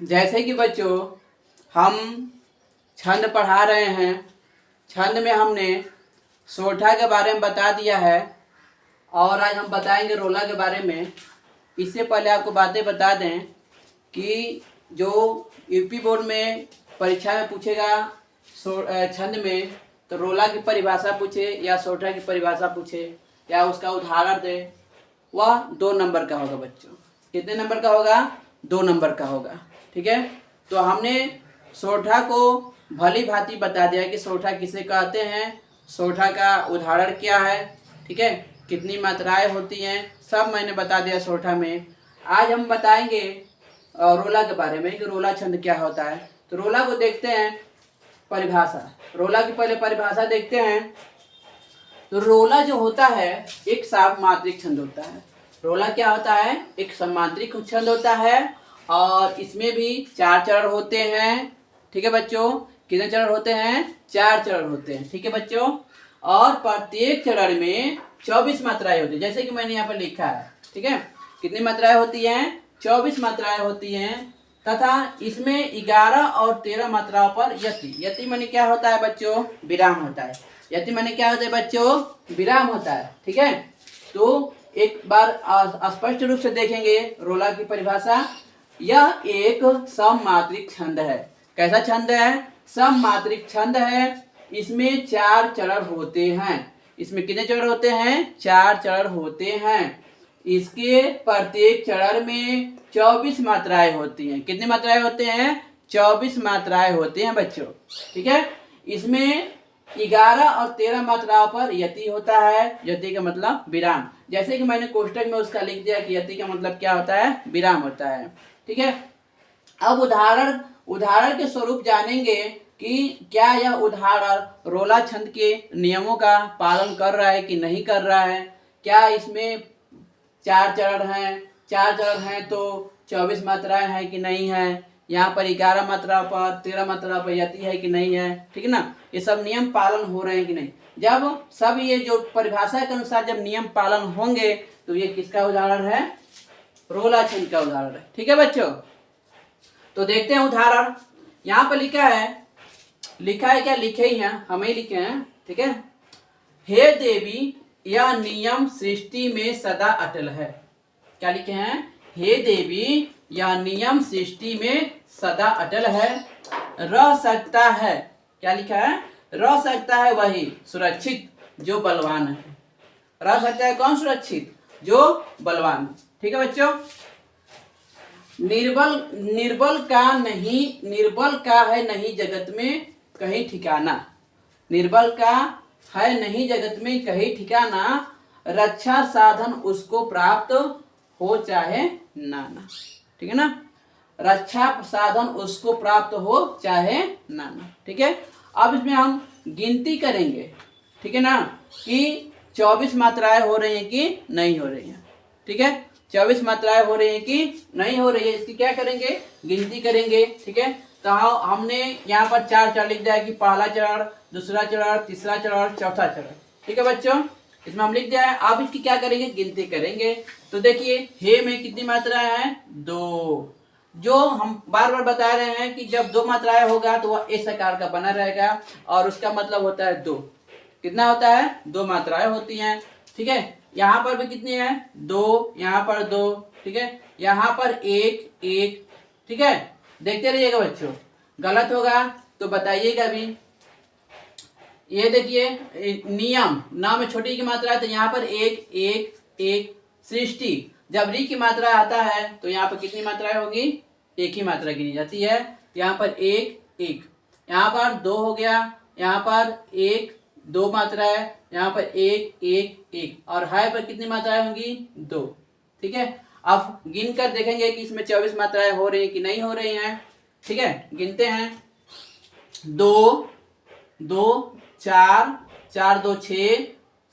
जैसे कि बच्चों हम छंद पढ़ा रहे हैं। छंद में हमने सोठा के बारे में बता दिया है और आज हम बताएंगे रोला के बारे में। इससे पहले आपको बातें बता दें कि जो यूपी बोर्ड में परीक्षा में पूछेगा छंद में, तो रोला की परिभाषा पूछे या सोठा की परिभाषा पूछे या उसका उदाहरण दे, वह 2 नंबर का होगा बच्चों। कितने नंबर का होगा? 2 नंबर का होगा। ठीक है, तो हमने सोठा को भली भांति बता दिया कि सोठा किसे कहते हैं, सोठा का उदाहरण क्या है, ठीक है, कितनी मात्राएं होती हैं, सब मैंने बता दिया सोठा में। आज हम बताएंगे रोला के बारे में कि रोला छंद क्या होता है। तो रोला को देखते हैं परिभाषा। रोला की पहले परिभाषा देखते हैं। तो रोला जो होता है एक सामांत्रिक छंद होता है। रोला क्या होता है? एक सामांत्रिक छंद होता है और इसमें भी 4 चरण होते हैं। ठीक है बच्चों, कितने चरण होते हैं? 4 चरण होते हैं। ठीक है बच्चों, और प्रत्येक चरण में 24 मात्राएं होती है, जैसे कि मैंने यहाँ पर लिखा है। ठीक है, कितनी मात्राएं होती हैं? 24 मात्राएं होती हैं तथा इसमें 11 और 13 मात्राओं पर यति। यति माने क्या होता है बच्चों? विराम होता है। यति माने क्या होता है बच्चों? विराम होता है। ठीक है, तो एक बार स्पष्ट रूप से देखेंगे रोला की परिभाषा। यह एक सममात्रिक छंद है। कैसा छंद है? सममात्रिक छंद है। इसमें 4 चरण होते हैं। इसमें कितने चरण होते हैं? 4 चरण होते हैं। इसके प्रत्येक चरण में 24 मात्राएं होती हैं। कितनी मात्राएं होते हैं? 24 मात्राएं होती हैं बच्चों। ठीक है, इसमें 11 और 13 मात्राओं पर यति होता है। यति का मतलब विराम, जैसे कि मैंने कोष्टक में उसका लिख दिया कि यति का मतलब क्या होता है? विराम होता है। ठीक है, अब उदाहरण के स्वरूप जानेंगे कि क्या यह उदाहरण रोला छंद के नियमों का पालन कर रहा है कि नहीं कर रहा है। क्या इसमें 4 चरण हैं तो 24 मात्राएं हैं कि नहीं है, यहाँ पर 11 मात्रा पर 13 मात्रा पर यति है कि नहीं है। ठीक है ना, ये सब नियम पालन हो रहे हैं कि नहीं। जब सब ये जो परिभाषा के अनुसार जब नियम पालन होंगे तो ये किसका उदाहरण है? रोला छंद का उदाहरण है। ठीक है बच्चों, तो देखते हैं उदाहरण। यहाँ पर लिखा है क्या? लिखे ही हैं, हमें ही लिखे हैं। ठीक है, हे देवी यह नियम सृष्टि में सदा अटल है। क्या लिखे हैं? हे देवी यह नियम सृष्टि में सदा अटल है। रह सकता है, क्या लिखा है? रह सकता है वही सुरक्षित जो बलवान है। रह सकता है कौन सुरक्षित? जो बलवान। ठीक है बच्चों, निर्बल का है नहीं जगत में कहीं ठिकाना। निर्बल का है नहीं जगत में कहीं ठिकाना। रक्षा साधन उसको प्राप्त हो चाहे नाना। ठीक है ना, रक्षा साधन उसको प्राप्त हो चाहे नाना। ठीक है, अब इसमें हम गिनती करेंगे। ठीक है ना, कि 24 मात्राएं हो रही हैं कि नहीं हो रही हैं। ठीक है, 24 मात्राएं हो रही हैं कि नहीं हो रही है, इसकी क्या करेंगे? गिनती करेंगे। ठीक है, तो हमने यहाँ पर 4 चरण लिख दिया है कि पहला चरण, दूसरा चरण, तीसरा चरण, चौथा चरण। ठीक है बच्चों, इसमें हम लिख दिया है। अब इसकी क्या करेंगे? गिनती करेंगे। तो देखिए हे में कितनी मात्राएं हैं? 2। जो हम बार बार बता रहे हैं कि जब 2 मात्राएं होगा तो वह इस आकार का बना रहेगा और उसका मतलब होता है 2। कितना होता है? 2 मात्राएं होती हैं। ठीक है, यहाँ पर भी कितनी है? 2, यहाँ पर 2। ठीक है, यहाँ पर 1। ठीक है, देखते रहिएगा बच्चों, गलत होगा तो बताइएगा भी। ये देखिए नियम, नाम में छोटी की मात्रा है तो यहाँ पर 1। सृष्टि, जब री की मात्रा आता है तो यहाँ पर कितनी मात्राएं होगी? 1 ही मात्रा गिनी जाती है। यहाँ पर 1। यहाँ पर 2 हो गया, यहाँ पर 1, 2 मात्रा है, यहाँ पर 1 और हाई पर कितनी मात्राएं होंगी? 2। ठीक है, अब गिन कर देखेंगे कि इसमें 24 मात्राएं हो रही हैं कि नहीं हो रही हैं। ठीक है, गिनते हैं। 2, 4, 2 6,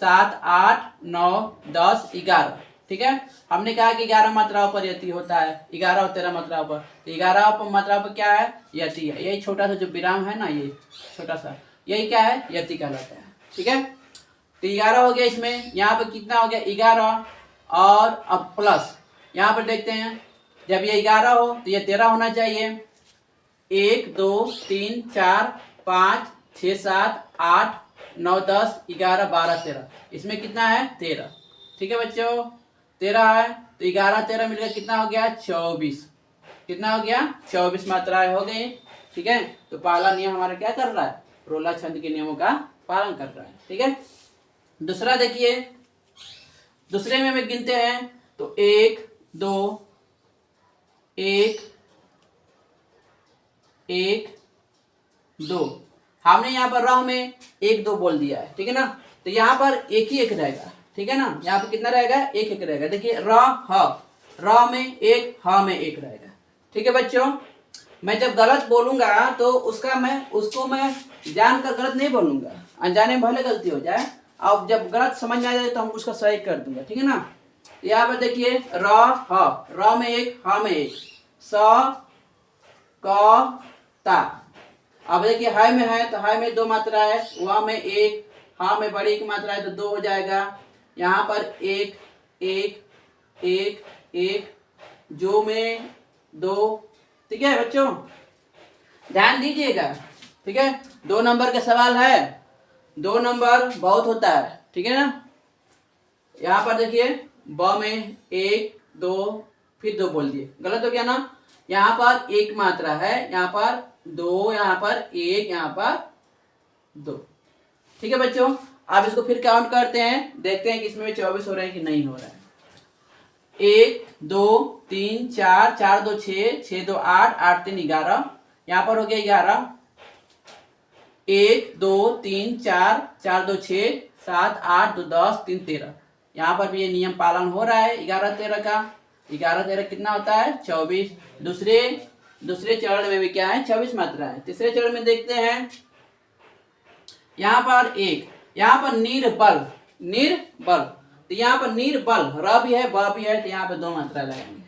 7 8 9 10 11। ठीक है, हमने कहा कि 11 मात्राओं पर यति होता है, 11 और 13 मात्राओं पर। तो 11 मात्राओं पर क्या है? यति है। यही छोटा सा जो विराम है ना, ये छोटा सा, यही क्या है? यति कहलाता है। ठीक है, तो 11 हो गया। इसमें यहाँ पर कितना हो गया? 11 और अब प्लस यहाँ पर देखते हैं। जब ये 11 हो तो ये 13 होना चाहिए। 1 2 3 4 5 6 7 8 9 10 11 12 13, इसमें कितना है 13। ठीक है बच्चों, 13 है तो 11 13 मिलकर कितना हो गया 24। कितना हो गया 24 मात्राएं हो गई। ठीक है, तो पहला नियम हमारा क्या कर रहा है, रोला छंद के नियमों का पालन कर रहा है। ठीक है, दूसरा देखिए, दूसरे में हम गिनते हैं तो 1 2 1 1 2, हमने यहाँ पर र में 1 2 बोल दिया है। ठीक है ना, तो यहाँ पर एक ही एक रहेगा। ठीक है ना, यहाँ पर कितना रहेगा एक एक रहेगा। देखिए र में एक, ह में एक रहेगा। ठीक है बच्चों, मैं जब गलत बोलूंगा तो उसको मैं जानकर गलत नहीं बोलूंगा, अनजाने में भले गलती हो जाए, अब जब गलत समझ में आ जाए तो हम उसका सही कर दूंगा। ठीक है ना, यहाँ पर देखिए र में एक, ह में एक, स क ता। अब देखिए हाय में है तो हाय में 2 मात्रा है, वह में 1, हाँ में बड़ी की मात्रा है तो 2 हो जाएगा। यहाँ पर 1 1 1 1, जो में 2। ठीक है बच्चों, ध्यान दीजिएगा। ठीक है, 2 नंबर का सवाल है, 2 नंबर बहुत होता है। ठीक है ना, यहाँ पर देखिए ब में 1 2 फिर 2 बोल दिए, गलत हो गया ना। यहाँ पर 1 मात्रा है, यहाँ पर 2, यहाँ पर 1, यहाँ पर 2। ठीक है बच्चों, आप इसको फिर काउंट करते हैं, देखते हैं कि इसमें 24 हो रहे हैं कि नहीं हो रहा है। 1 2 3 4 4 2 6 6 2 8 8 3 11, यहाँ पर हो गया 11। 1 2 3 4 4 2 6 7 8 2 10 3 13, यहाँ पर भी ये नियम पालन हो रहा है 11 13 का। 11 13 कितना होता है 24। दूसरे चरण में भी क्या है 24 मात्रा है। तीसरे चरण में देखते हैं, यहाँ पर 1, यहाँ पर निर्बल, तो यहाँ पर निर्बल र भी है ब भी है, तो यहाँ पर 2 मात्रा लगाएंगे।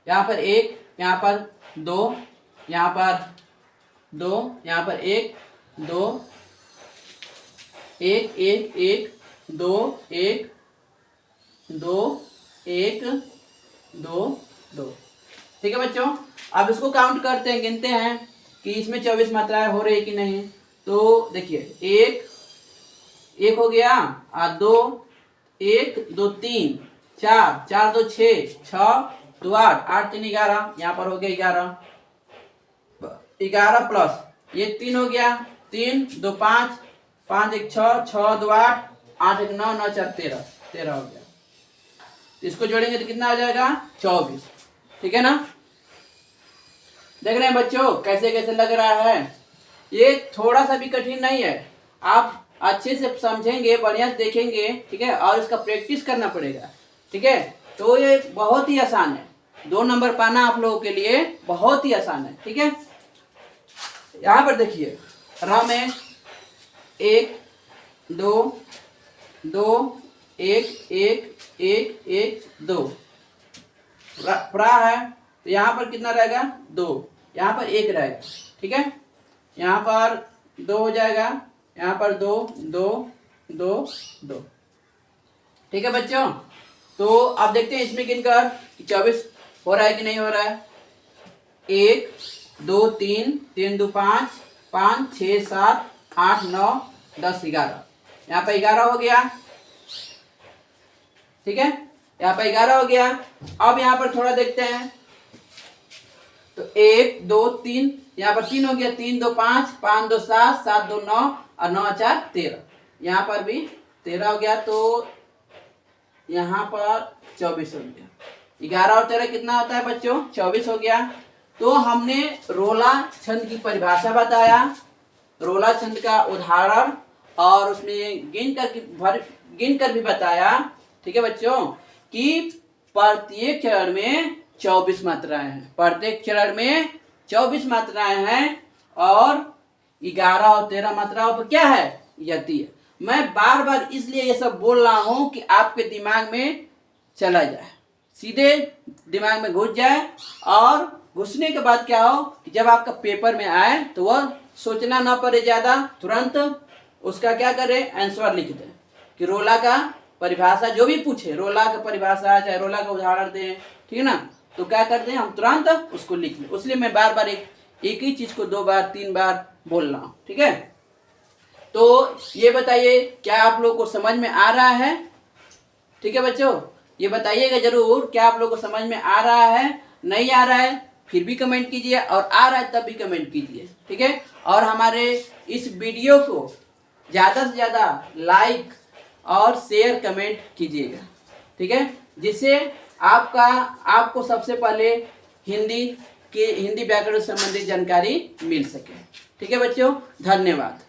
यहाँ पर 1, यहाँ पर 2, यहाँ पर 2, यहाँ पर 1 2 1 1 1 2 1 2 1 2 2। ठीक है बच्चों, अब इसको काउंट करते हैं, गिनते हैं कि इसमें 24 मात्राएं हो रही कि नहीं। तो देखिए 1 हो गया, 2 1 2 3 4 4 2 6 6 2 8 8 3 11, यहाँ पर हो गया 11 प्लस ये 3 हो गया, 3 2 5 5 1 6 6 2 8 8 1 9 9 4 13 हो गया। इसको जोड़ेंगे तो कितना आ जाएगा 24। ठीक है ना, देख रहे हैं बच्चों कैसे कैसे लग रहा है। ये थोड़ा सा भी कठिन नहीं है, आप अच्छे से समझेंगे, बढ़िया से देखेंगे। ठीक है, और इसका प्रैक्टिस करना पड़ेगा। ठीक है, तो ये बहुत ही आसान है, 2 नंबर पाना आप लोगों के लिए बहुत ही आसान है। ठीक है, यहाँ पर देखिए र में 1 2 2 1 1 1 1 2, प्रा है तो यहाँ पर कितना रहेगा 2, यहाँ पर 1 रहेगा। ठीक है, यहाँ पर 2 हो जाएगा, यहाँ पर 2 2 2 2। ठीक है बच्चों, तो अब देखते हैं इसमें गिनकर 24 हो रहा है कि नहीं हो रहा है। 1 2 3 3 2 5 5 6 7 8 9 10 11, यहाँ पर 11 हो गया। ठीक है, यहाँ पर 11 हो गया। अब यहाँ पर थोड़ा देखते हैं, तो 1 2 3, यहाँ पर 3 हो गया, 3 2 5 5 2 7 7 2 9 और 9 4 13, यहाँ पर भी 13 हो गया। तो यहाँ पर 24 हो गया। 11 और 13 कितना होता है बच्चों 24 हो गया। तो हमने रोला छंद की परिभाषा बताया, रोला छंद का उदाहरण, और उसमें गिन कर भी बताया। ठीक है बच्चों, कि प्रत्येक चरण में 24 मात्राएं हैं, प्रत्येक चरण में 24 मात्राएं हैं, और 11 और 13 मात्राओं पर क्या है यति है। मैं बार बार इसलिए ये सब बोल रहा हूं कि आपके दिमाग में चला जाए, सीधे दिमाग में घुस जाए, और घुसने के बाद क्या हो कि जब आपका पेपर में आए तो वह सोचना ना पड़े ज्यादा, तुरंत उसका क्या करें आंसर लिख दें कि रोला का परिभाषा जो भी पूछे, रोला का परिभाषा चाहे रोला का उदाहरण दें। ठीक है ना, तो क्या कर दें हम तुरंत उसको लिख लें। इसलिए मैं बार बार एक ही चीज को 2 बार 3 बार बोल रहा हूँ, ठीक है। तो ये बताइए क्या आप लोगों को समझ में आ रहा है? ठीक है बच्चों, ये बताइएगा जरूर क्या आप लोगों को समझ में आ रहा है, नहीं आ रहा है फिर भी कमेंट कीजिए, और आ रहा है तब भी कमेंट कीजिए, ठीक है। और हमारे इस वीडियो को ज़्यादा से ज़्यादा लाइक और शेयर कमेंट कीजिएगा, ठीक है, जिससे आपको सबसे पहले हिंदी व्याकरण संबंधी जानकारी मिल सके। ठीक है बच्चों, धन्यवाद।